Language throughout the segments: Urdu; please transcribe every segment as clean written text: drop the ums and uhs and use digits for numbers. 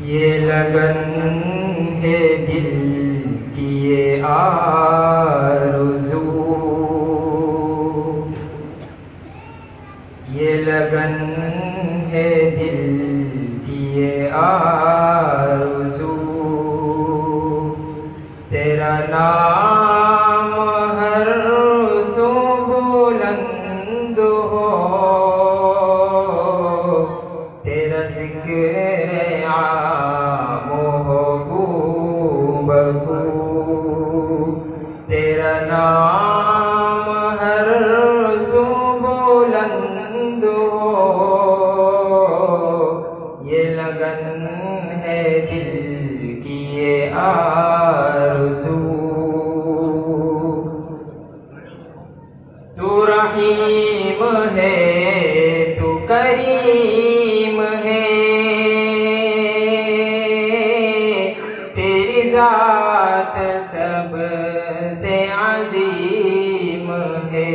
یہ لگن ہے دل کی یہ آرزو، یہ لگن ہے دل کی یہ آرزو، تیرا نام ہر سو بلند ہو، تیرا ذکر عام ہو گو بگو، تیرا نام ہر سو بلند ہو، یہ لگن ہے دل کی یہ آرزو، تو رحیم ہے تو کریم ہے، تیری ذات سب سے عظیم ہے،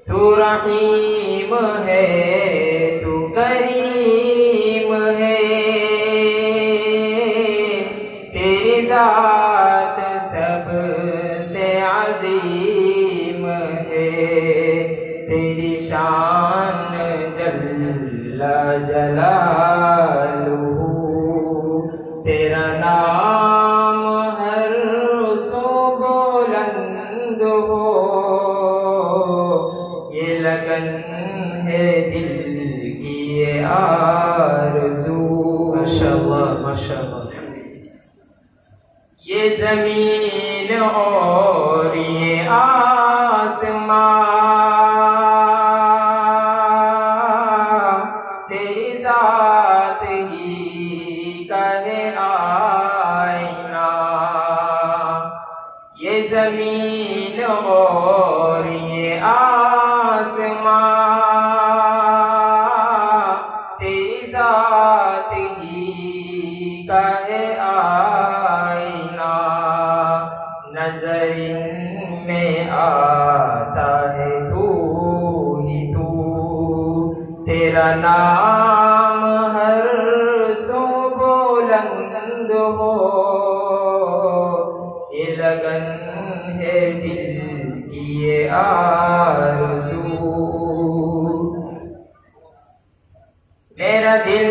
تو رحیم ہے تو کریم ہے، تیری ذات سب سے عظیم ہے، تیری شان جل جلالہ، تیرا نام ہر سو بلند ہو، یہ لگن ہے دل کی یہ آرزو۔ ماشاءاللہ ماشاءاللہ۔ یہ زمین اور یہ آسمان تیری ذات ہی کا ہے آئینہ، یہ زمین اور یہ آسمان تیری ذات ہی کا ہے آئینہ، نظر ان میں آتا ہے تو ہی تو، تیرا نام ہر سو بلند ہو، یہ لگن ہے دل کی یہ آرزو، میرا دل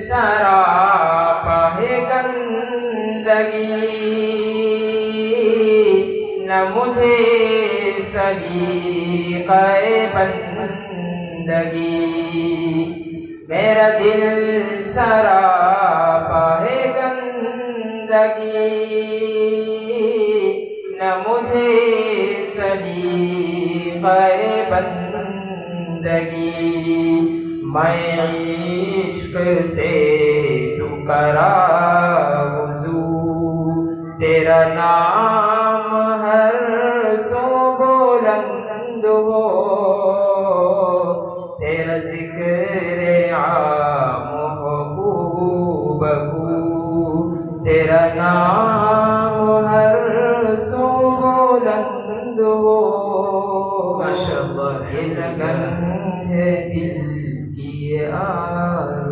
سراپا ہے گندگی، نہ مجھے سلیقہ بندگی، میرا دل سراپا ہے گندگی، نہ مجھے سلیقہ بندگی، میں عشق سے تو کرا وضو، تیرا نام ہر سو بلند ہو، تیرا ذکر عام ہو گو بگو، تیرا نام ہر سو بلند ہو، ماشاءاللہ، یہ لگن ہے دل کی یہ آرزو۔